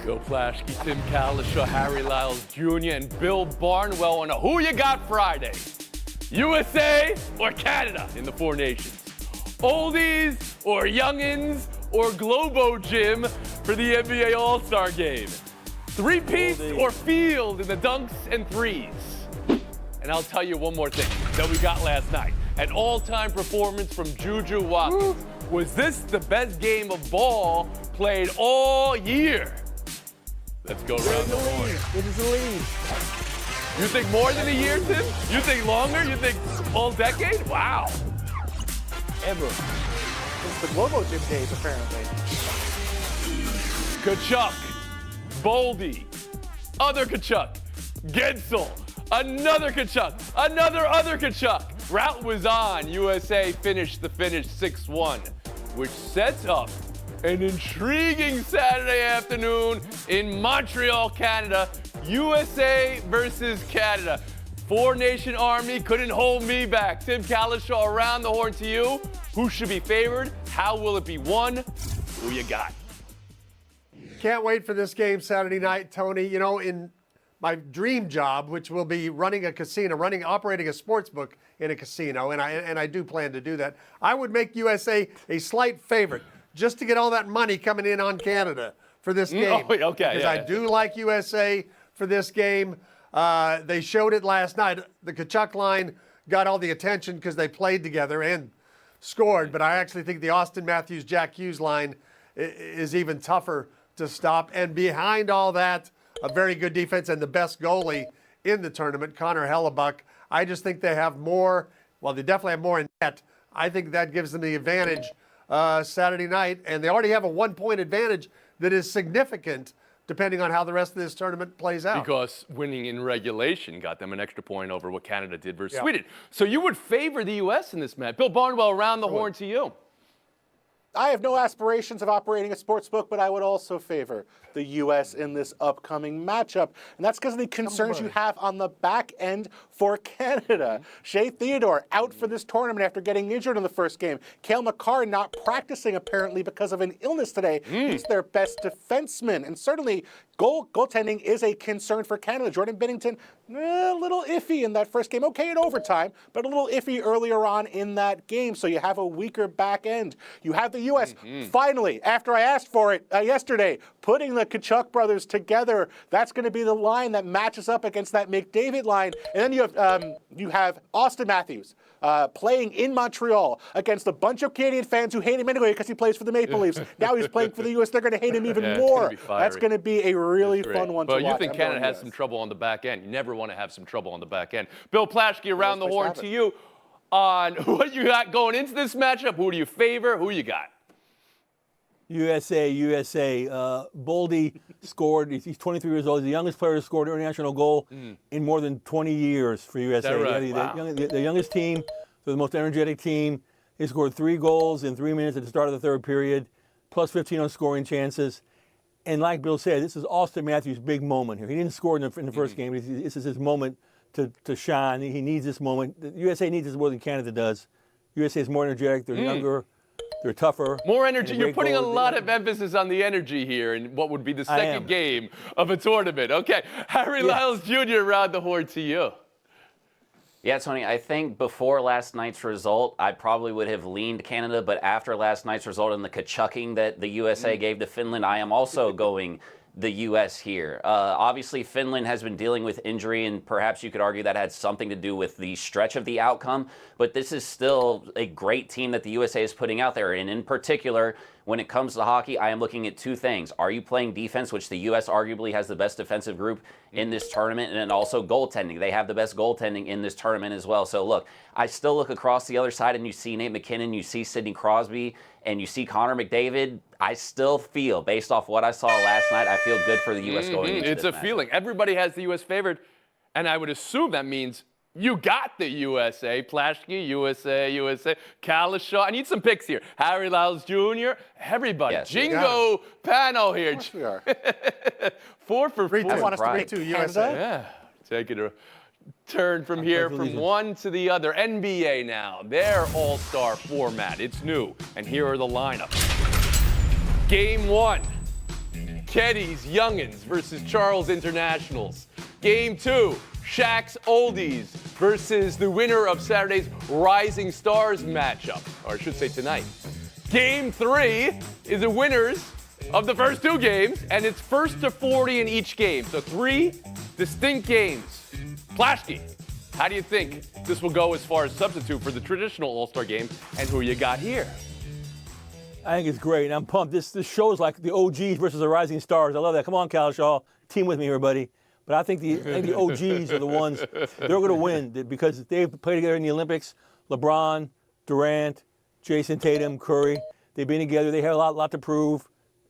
Bill Plaschke, Tim Kalishaw, Harry Lyles Jr., and Bill Barnwell on a Who You Got Friday. USA or Canada in the Four Nations. Oldies or youngins or Globo Gym for the NBA All-Star Game. Three-peats or field in the dunks and threes. And I'll tell you one more thing that we got last night. An all-time performance from Juju Watkins. Was this the best game of ball played all year? Let's go around the horn. It is the lead. You think more than a year, Tim? You think longer? You think all decade? Wow. Ever. It's the Globo Gym days, apparently. Kachuk, Boldy, other Kachuk, Gensel, another Kachuk, other Kachuk. Route was on. USA finished the finish 6-1, which sets up an intriguing Saturday afternoon in Montreal, Canada. USA versus Canada. Four-nation army couldn't hold me back. Tim Kalishaw around the horn to you. Who should be favored? How will it be won? Who you got? Can't wait for this game Saturday night, Tony. You know, in my dream job, which will be running a casino, operating a sports book in a casino, and I do plan to do that, I would make USA a slight favorite just to get all that money coming in on Canada for this game. Oh, okay. Because I do like USA for this game. They showed it last night. The Kachuk line got all the attention because they played together and scored, but I actually think the Austin Matthews, Jack Hughes line is even tougher to stop. And behind all that, a very good defense and the best goalie in the tournament, Connor Hellebuck. I just think they have more. Well, they definitely have more in net. I think that gives them the advantage Saturday night, and they already have a 1-point advantage that is significant depending on how the rest of this tournament plays out. Because winning in regulation got them an extra point over what Canada did versus Sweden. So you would favor the U.S. in this match. Bill Barnwell, around the horn to you. I have no aspirations of operating a sports book, but I would also favor the U.S. in this upcoming matchup. And that's because of the concerns you have on the back end for Canada. Shea Theodore out for this tournament after getting injured in the first game. Cale Makar not practicing apparently because of an illness today. He's their best defenseman. And certainly goaltending is a concern for Canada. Jordan Binnington, a little iffy in that first game. Okay in overtime, but a little iffy earlier on in that game. So you have a weaker back end. You have the U.S. finally, after I asked for it yesterday, putting the Kachuk brothers together. That's going to be the line that matches up against that McDavid line. And then you have Austin Matthews playing in Montreal against a bunch of Canadian fans who hate him anyway because he plays for the Maple Leafs. Now he's playing for the U.S. They're going to hate him even more. That's going to be a really fun one to watch. But you think Canada has some trouble on the back end. You never want to have some trouble on the back end. Bill Plaschke, around the horn to you on what you got going into this matchup. Who do you favor? Who you got? USA. Boldy scored. He's 23 years old. He's the youngest player to score an international goal in more than 20 years for USA. Is that right? Wow. The youngest team, the most energetic team. He scored 3 goals in 3 minutes at the start of the third period, plus 15 on scoring chances. And like Bill said, this is Austin Matthews' big moment here. He didn't score in the first game. This is his moment to shine. He needs this moment. The USA needs this more than Canada does. USA is more energetic. They're younger. They're tougher. More energy. You're putting a lot of emphasis on the energy here in what would be the second game of a tournament. Okay, Harry Lyles Jr. around the horn to you. Yeah, Tony, I think before last night's result, I probably would have leaned Canada, but after last night's result and the Kachucking that the USA gave to Finland, I am also going the U.S. here. Obviously, Finland has been dealing with injury, and perhaps you could argue that had something to do with the stretch of the outcome, but this is still a great team that the USA is putting out there, and in particular, when it comes to hockey, I am looking at 2 things. Are you playing defense, which the U.S. arguably has the best defensive group in this tournament, and then also goaltending. They have the best goaltending in this tournament as well. So look, I still look across the other side, and you see Nate McKinnon, you see Sidney Crosby, and you see Connor McDavid. I still feel, based off what I saw last night, I feel good for the U.S. going into It's this a match. feeling. Everybody has the U.S. favored, and I would assume that means you got the USA. Plaschke, USA. Kalishaw. I need some picks here. Harry Lyles Jr. Everybody. Yes, Jingo panel here. Of course we are. 4 for 4. I want us to Right. beat to USA. Yeah. Taking a turn from here, from one to the other. NBA now. Their all-star format. It's new. And here are the lineups. Game 1. Keddy's Youngins versus Charles Internationals. Game 2, Shaq's Oldies versus the winner of Saturday's Rising Stars matchup, or I should say tonight. Game 3 is the winners of the first 2 games, and it's first to 40 in each game. So 3 distinct games. Plaschke, how do you think this will go as far as substitute for the traditional All-Star game, and who you got here? I think it's great, and I'm pumped. This shows like the OGs versus the Rising Stars. I love that. Come on, Kalishaw. Team with me, everybody. But I think the OGs are the ones, they're going to win because they've played together in the Olympics. LeBron, Durant, Jason Tatum, Curry, they've been together. They have a lot to prove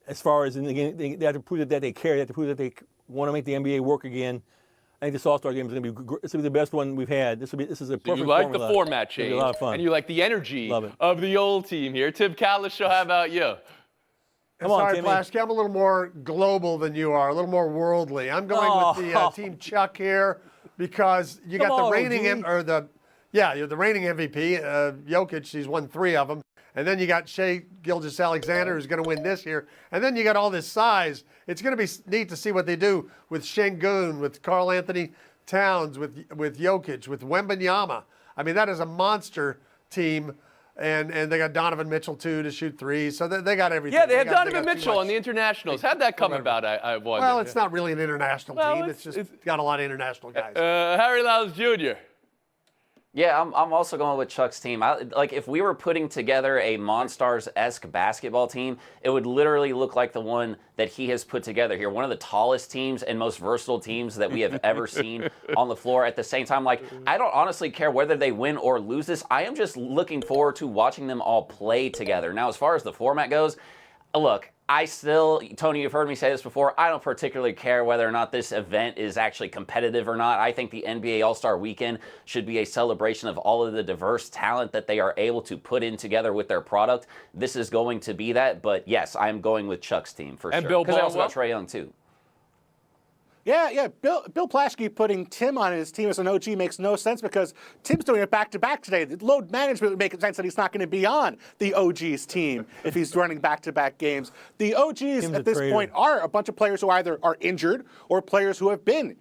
as far as in the game. They have to prove that they care. They have to prove that they want to make the NBA work again. I think this All-Star game is going to be it's going to be the best one we've had. This is a perfect You like formula. the format change, It'll be a lot of fun. and you like the energy Love it. of the old team here. Tim Kalishaw, how about you? Come on, Sorry, Timmy. Plaschke, I'm a little more global than you are, a little more worldly. I'm going with the Team Chuck here because you Come got the on, reigning OG. you're the reigning MVP, Jokic. He's won 3 of them, and then you got Shai Gilgeous-Alexander, who's going to win this year, and then you got all this size. It's going to be neat to see what they do with Şengün, with Karl Anthony Towns, with Jokic, with Wembanyama. I mean, that is a monster team. And they got Donovan Mitchell, too, to shoot 3s. So they got everything. Yeah, they had got Donovan too Mitchell much. on the internationals. How'd that come about, I wonder? Well, it's not really an international Well, team. It's just got a lot of international guys. Harry Lyles Jr. Yeah, I'm also going with Chuck's team. Like, if we were putting together a Monstars-esque basketball team, it would literally look like the one that he has put together here. One of the tallest teams and most versatile teams that we have ever seen on the floor. At the same time, like, I don't honestly care whether they win or lose this. I am just looking forward to watching them all play together. Now, as far as the format goes, look, Tony, you've heard me say this before, I don't particularly care whether or not this event is actually competitive or not. I think the NBA All-Star Weekend should be a celebration of all of the diverse talent that they are able to put in together with their product. This is going to be that, but yes, I'm going with Chuck's team for And sure. Bill Because I also got Barnwell? Trae Young too. Yeah. Bill Plaschke putting Tim on his team as an OG makes no sense because Tim's doing it back-to-back today. The load management would make sense that he's not going to be on the OG's team if he's running back-to-back games. The OGs Tim's a at this traitor. point are a bunch of players who either are injured or players who have been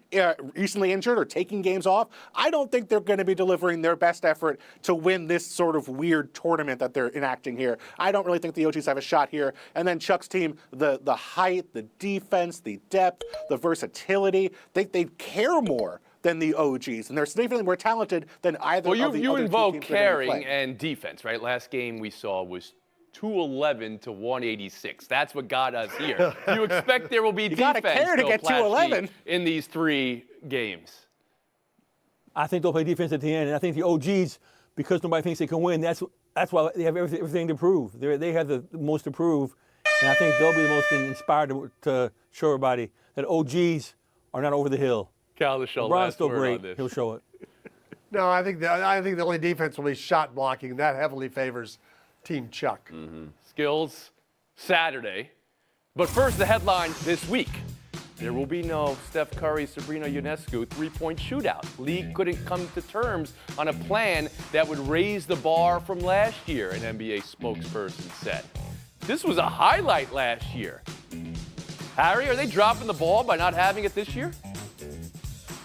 recently injured or taking games off. I don't think they're going to be delivering their best effort to win this sort of weird tournament that they're enacting here. I don't really think the OGs have a shot here. And then Chuck's team, the height, the defense, the depth, the versatility, they care more than the OGs, and they're significantly more talented than either Well, of the you other two invoke teams that are gonna caring play. and defense, right? Last game we saw was 211 to 186. That's what got us here. You expect there will be gotta defense, care to Bill get Plaschke, 211. in these 3 games. I think they'll play defense at the end, and I think the OGs, because nobody thinks they can win, that's why they have everything to prove. They have the most to prove, and I think they'll be the most inspired to show everybody that OGs are not over the hill. Kalishaw, LeBron's last still word great. on this. He'll show it. No, I think the only defense will be shot blocking. That heavily favors Team Chuck. Skills Saturday. But first, the headline this week. There will be no Steph Curry, Sabrina Ionescu three-point shootout. League couldn't come to terms on a plan that would raise the bar from last year, an NBA spokesperson said. This was a highlight last year. Harry, are they dropping the ball by not having it this year?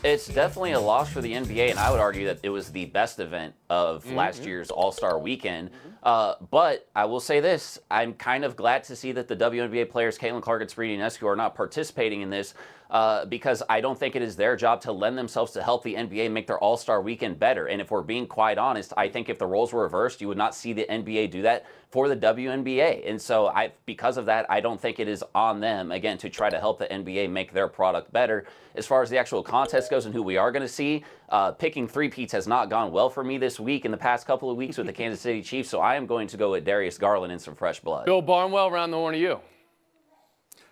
It's definitely a loss for the NBA, and I would argue that it was the best event of last year's All-Star Weekend. But I will say this, I'm kind of glad to see that the WNBA players, Caitlin Clark and Sabrina Ionescu, are not participating in this because I don't think it is their job to lend themselves to help the NBA make their All-Star Weekend better. And if we're being quite honest, I think if the roles were reversed, you would not see the NBA do that for the WNBA. And so because of that, I don't think it is on them, again, to try to help the NBA make their product better. As far as the actual contest goes and who we are going to see, picking three-peats has not gone well for me this week in the past couple of weeks with the Kansas City Chiefs, so I am going to go with Darius Garland and some fresh blood. Bill Barnwell, around the horn to you.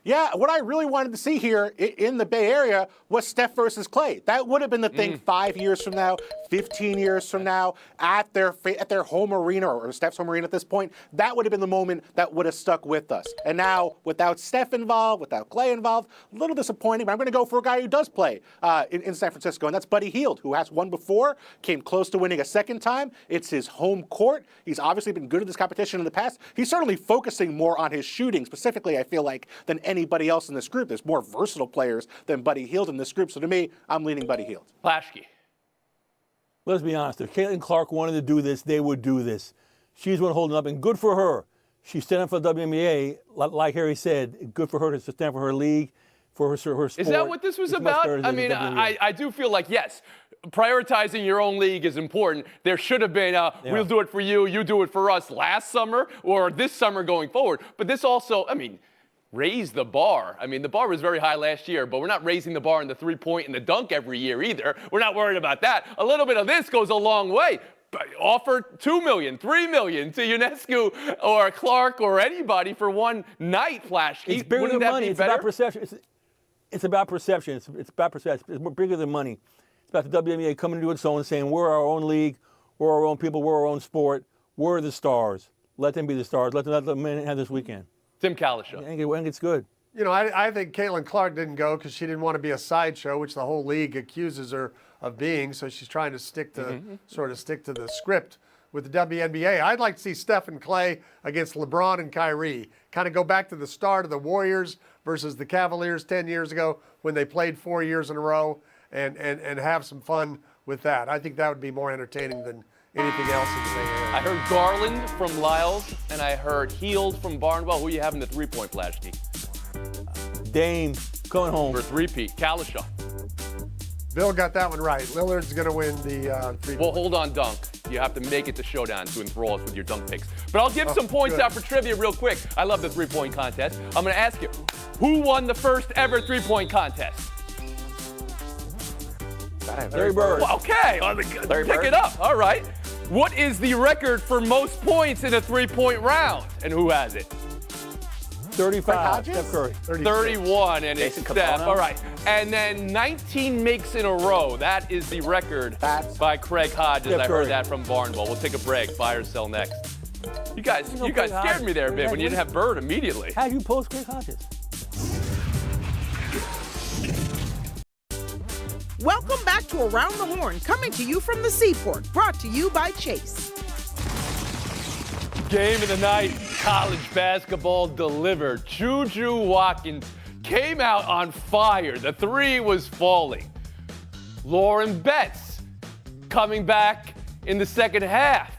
Yeah, what I really wanted to see here in the Bay Area was Steph versus Clay. That would have been the thing 5 years from now, 15 years from now at their home arena, or Steph's home arena at this point, that would have been the moment that would have stuck with us. And now, without Steph involved, without Clay involved, a little disappointing, but I'm going to go for a guy who does play in San Francisco, and that's Buddy Hield, who has won before, came close to winning a second time. It's his home court. He's obviously been good at this competition in the past. He's certainly focusing more on his shooting, specifically, I feel like, than anybody else in this group. There's more versatile players than Buddy Hield in this group, so to me, I'm leaning Buddy Hield. Plaschke. Let's be honest. If Caitlin Clark wanted to do this, they would do this. She's one holding up, and good for her. She's standing for the WNBA, like Harry said. Good for her to stand for her league, for her sport. Is that what this was about? I mean, I do feel like, yes, prioritizing your own league is important. There should have been we'll do it for you, you do it for us last summer or this summer going forward. But this also, I mean, raise the bar. I mean, the bar was very high last year, but we're not raising the bar in the three-point and the dunk every year either. We're not worried about that. A little bit of this goes a long way. Offer $2 million, $3 million to Ionescu or Clark or anybody for one night, Plaschke. It's bigger than money. It's about perception. It's about perception. It's about perception. It's more bigger than money. It's about the WNBA coming to its own and saying, we're our own league, we're our own people, we're our own sport, we're the stars. Let them be the stars. Let the men have this weekend. Tim Kalisha. I think it's good. You know, I think Caitlin Clark didn't go because she didn't want to be a sideshow, which the whole league accuses her of being. So she's trying to stick to stick to the script with the WNBA. I'd like to see Steph and Clay against LeBron and Kyrie. Kind of go back to the start of the Warriors versus the Cavaliers 10 years ago when they played 4 years in a row and have some fun with that. I think that would be more entertaining than anything else in the Bay Area. I heard Garland from Lyles, and I heard Hield from Barnwell. Who you have in the three-point, Plaschke? Dame coming home. For three-peat, Kalisha. Bill got that one right. Lillard's going to win the three-point. Well, hold on, dunk. You have to make it to Showdown to enthrall us with your dunk picks. But I'll give some points out for trivia real quick. I love the three-point contest. I'm going to ask you, who won the first ever three-point contest? Larry Bird. Well, okay, pick it up. All right. What is the record for most points in a three-point round? And who has it? 35. Steph Curry. 31, and it's Jason Steph. Capono. All right. And then 19 makes in a row. That is the record by Craig Hodges. Steph I Curry. heard that from Barnwell. We'll take a break. Buy or sell next. You guys scared me there a bit when you didn't have Bird immediately. How do you post Craig Hodges? Welcome back to Around the Horn, coming to you from the Seaport, brought to you by Chase. Game of the night, college basketball delivered. Juju Watkins came out on fire. The three was falling. Lauren Betts coming back in the second half.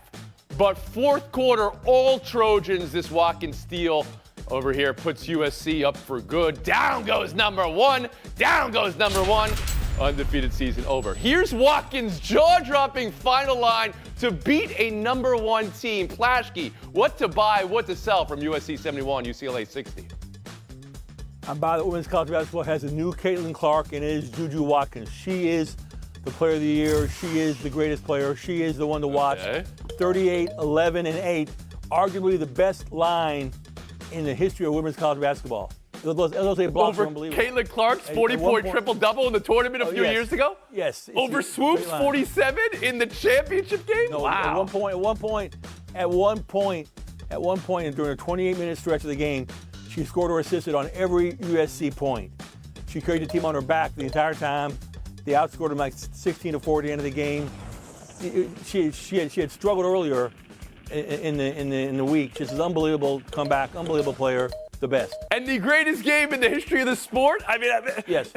But fourth quarter, all Trojans, this Watkins steal over here puts USC up for good. Down goes number one. Down goes number one. Undefeated season over. Here's Watkins' jaw-dropping final line to beat a number one team. Plaschke, what to buy, what to sell from USC 71, UCLA 60. I'm by the women's college basketball has a new Caitlin Clark, and it is Juju Watkins. She is the player of the year. She is the greatest player. She is the one to watch. Okay. 38, 11, and 8. Arguably the best line in the history of women's college basketball. Those 8 blocks Over are unbelievable. Caitlin Clark's At 40-point one triple-double in the tournament a few yes. years ago? Yes. Over It's a Swoop's great line. 47 in the championship game? No, wow. At one point, and during a 28-minute stretch of the game, she scored or assisted on every USC point. She carried the team on her back the entire time. They outscored them like 16-4 at the end of the game. She had struggled earlier in the week. She's an unbelievable comeback, unbelievable player, the best. And the greatest game in the history of the sport? I mean, Yes.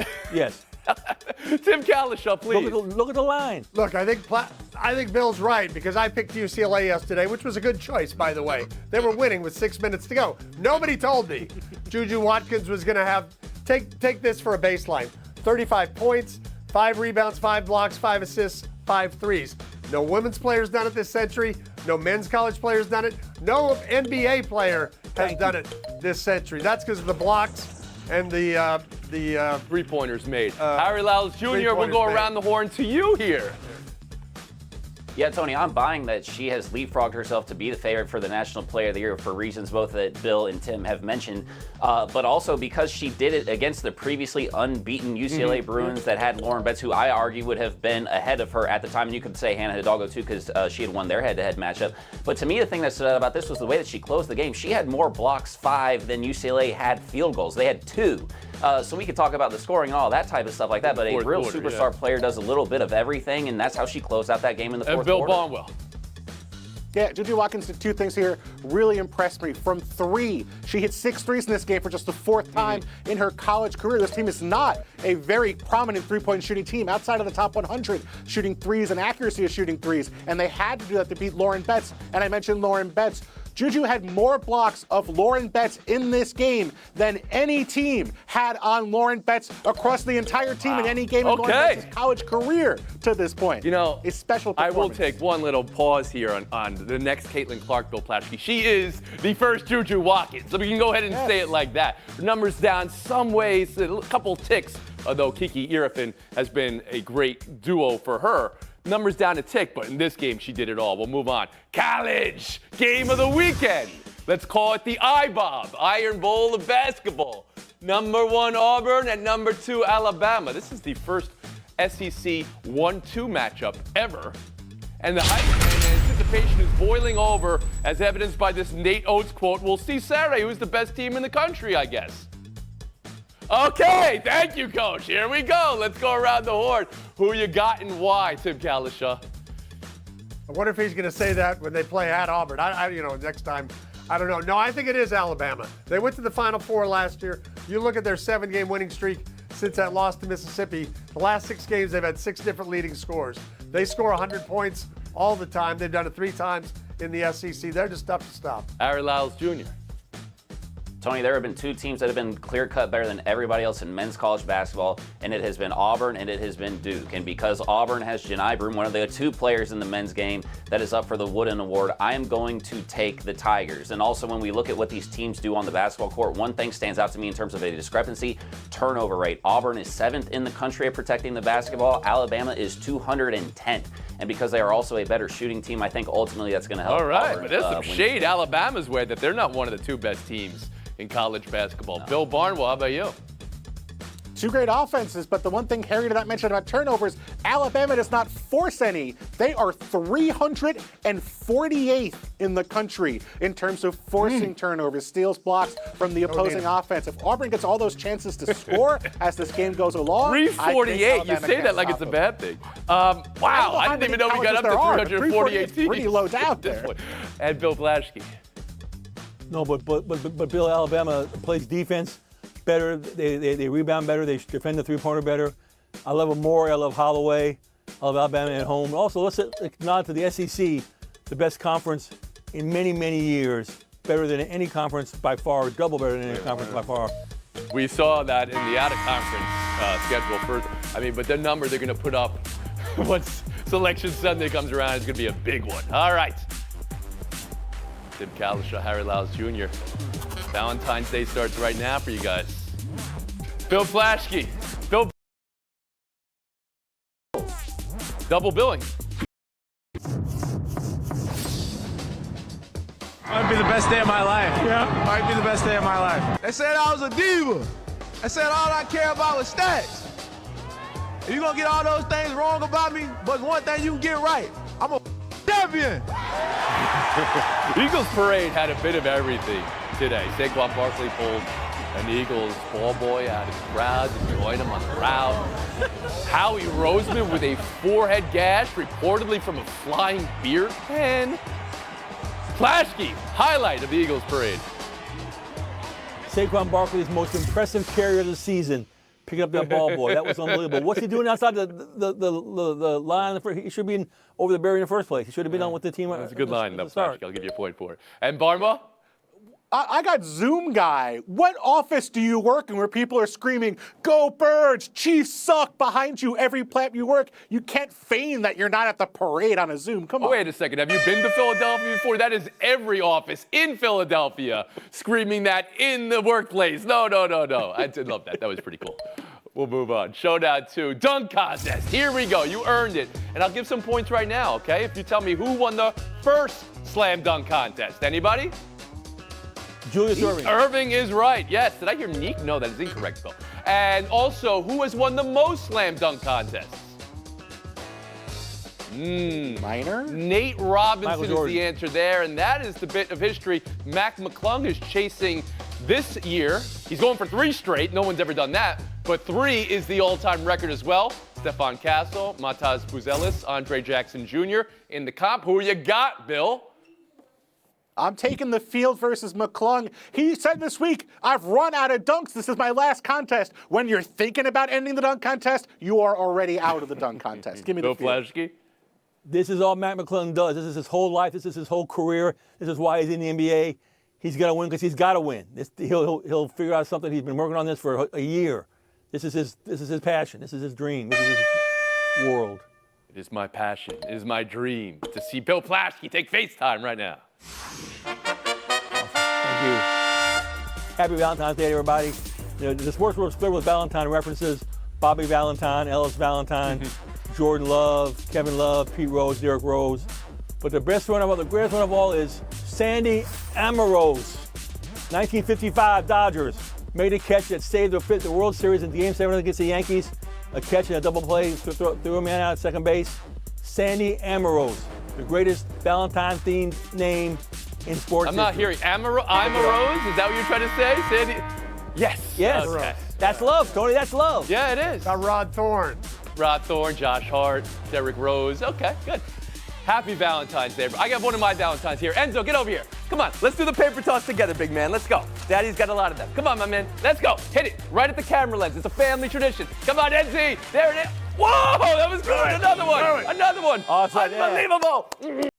Tim Kalisha, please. Look at the line. Look, I think Bill's right because I picked UCLA yesterday, which was a good choice, by the way. They were winning with 6 minutes to go. Nobody told me Juju Watkins was going to have take this for a baseline: 35 points, 5 rebounds, 5 blocks, 5 assists, 5 threes. No women's players done it this century. No men's college players done it. No NBA player has done it this century. That's because of the blocks and the Three-pointers made. Harry Lyles Jr. will go around the horn to you here. Yeah, Tony, I'm buying that she has leapfrogged herself to be the favorite for the National Player of the Year for reasons both that Bill and Tim have mentioned, but also because she did it against the previously unbeaten UCLA Bruins that had Lauren Betts, who I argue would have been ahead of her at the time. And you could say Hannah Hidalgo, too, because she had won their head-to-head matchup. But to me, the thing that stood out about this was the way that she closed the game. She had more blocks, 5, than UCLA had field goals. They had 2. So we could talk about the scoring and all that type of stuff like that, but a real superstar player does a little bit of everything, and that's how she closed out that game in the fourth Bill quarter. Barnwell. Yeah, Juju Watkins did 2 things here. Really impressed me. From 3, she hit 6 threes in this game for just the 4th time in her college career. This team is not a very prominent three-point shooting team outside of the top 100, shooting threes and accuracy of shooting threes. And they had to do that to beat Lauren Betts. And I mentioned Lauren Betts. Juju had more blocks of Lauren Betts in this game than any team had on Lauren Betts across the entire team in any game in Lauren Betts' college career to this point. You know, a special I performance. will take one little pause here on the next Caitlin Clark, Bill Plaschke. She is the first Juju Watkins, so we can go ahead and say it like that. Her numbers down some ways, a couple ticks, although Kiki Irefin has been a great duo for her. Numbers down a tick, but in this game, she did it all. We'll move on. College game of the weekend. Let's call it the IBOB, Iron Bowl of basketball. Number 1, Auburn, and number 2, Alabama. This is the first SEC 1-2 matchup ever. And the hype and anticipation is boiling over, as evidenced by this Nate Oates quote. We'll see Saturday who's the best team in the country, I guess. Okay, thank you, Coach. Here we go. Let's go around the horn. Who you got and why, Tim Kalishaw? I wonder if he's going to say that when they play at Auburn. Next time. I don't know. No, I think it is Alabama. They went to the Final Four last year. You look at their 7-game winning streak since that loss to Mississippi. The last 6 games, they've had 6 different leading scorers. They score 100 points all the time. They've done it 3 times in the SEC. They're just tough to stop. Harry Lyles Jr. Tony, there have been 2 teams that have been clear-cut better than everybody else in men's college basketball, and it has been Auburn and it has been Duke. And because Auburn has Janai Broome, one of the 2 players in the men's game that is up for the Wooden Award, I am going to take the Tigers. And also, when we look at what these teams do on the basketball court, one thing stands out to me in terms of a discrepancy: turnover rate. Auburn is 7th in the country at protecting the basketball. Alabama is 210th. And because they are also a better shooting team, I think ultimately that's going to help. All right, Auburn, but there's some shade Alabama's way that they're not one of the 2 best teams in college basketball. No. Bill Barnwell, how about you? 2 great offenses, but the one thing Harry did not mention about turnovers, Alabama does not force any. They are 348th in the country in terms of forcing turnovers, steals, blocks from the opposing offense. If Auburn gets all those chances to score as this game goes along, 348. You say that like it's a bad thing. Wow, I didn't even know we got up to 348 teams. Pretty low down there. And Bill Plaschke. No, but Bill, Alabama plays defense better. They rebound better. They defend the three-pointer better. I love Amore. I love Holloway. I love Alabama at home. Also, let's nod to the SEC, the best conference in many, many years. Better than any conference by far. Double better than any conference by far. We saw that in the out-of-conference schedule first. But the number they're going to put up once Selection Sunday comes around is going to be a big one. All right. Tim Kalishaw, Harry Lyles Jr. Valentine's Day starts right now for you guys. Bill Plaschke. Bill. Double billing. Might be the best day of my life. Yeah. Might be the best day of my life. They said I was a diva. They said all I care about was stats. If you're going to get all those things wrong about me, but one thing you can get right, I'm a champion. Eagles Parade had a bit of everything today. Saquon Barkley pulled an Eagles ball boy out of the crowd to join him on the route. Howie Roseman with a forehead gash, reportedly from a flying beer pen. Plaschke, highlight of the Eagles Parade. Saquon Barkley's most impressive carry of the season, picking up that ball boy. That was unbelievable. What's he doing outside the line? He should be over the barrier in the first place. He should have been on with the team. That's a good line, though, Plaschke. I'll give you a point for it. And Barnwell? I got Zoom guy. What office do you work in where people are screaming, "Go Birds, Chiefs suck" behind you every plant you work? You can't feign that you're not at the parade on a Zoom. Come on. Wait a second. Have you been to Philadelphia before? That is every office in Philadelphia screaming that in the workplace. No. I did love that. That was pretty cool. We'll move on. Showdown 2, dunk contest. Here we go. You earned it. And I'll give some points right now, okay? If you tell me who won the first slam dunk contest. Anybody? Julius Erving. Irving is right. Yes. Did I hear Neek? No, that is incorrect, though. And also, who has won the most slam dunk contests? Minor? Nate Robinson is Jordan. the answer there, and that is the bit of history Mac McClung is chasing this year. He's going for 3 straight. No one's ever done that. But 3 is the all-time record as well. Stefan Castle, Mataz Buzelis, Andre Jackson Jr. in the comp. Who you got, Bill? I'm taking the field versus McClung. He said this week, "I've run out of dunks. This is my last contest." When you're thinking about ending the dunk contest, you are already out of the dunk contest. Give me Bill the field. Plaschke? This is all Matt McClung does. This is his whole life. This is his whole career. This is why he's in the NBA. He's going to win because he's got to win. He'll figure out something. He's been working on this for a year. This is his passion. This is his dream. This is his world. It is my passion. It is my dream to see Bill Plaschke take FaceTime right now. Thank you. Happy Valentine's Day, everybody. The sports world is filled with Valentine references. Bobby Valentine, Ellis Valentine, Jordan Love, Kevin Love, Pete Rose, Derrick Rose. But the greatest one of all is Sandy Amorose. 1955 Dodgers made a catch that saved the World Series in Game 7 against the Yankees. A catch and a double play, threw a man out at second base. Sandy Amorose, the greatest Valentine-themed name in sports I'm not history. hearing Amorose? Is that what you're trying to say, Sandy? Yes. Yes. Okay. That's love, Tony. That's love. Yeah, it is. Rod Thorne. Rod Thorne, Josh Hart, Derrick Rose. Okay, good. Happy Valentine's Day. I got one of my Valentines here. Enzo, get over here. Come on, let's do the paper toss together, big man. Let's go. Daddy's got a lot of them. Come on, my man. Let's go. Hit it right at the camera lens. It's a family tradition. Come on, NZ. There it is. Whoa, that was good. Another one. Another one. Offside, yeah. Unbelievable.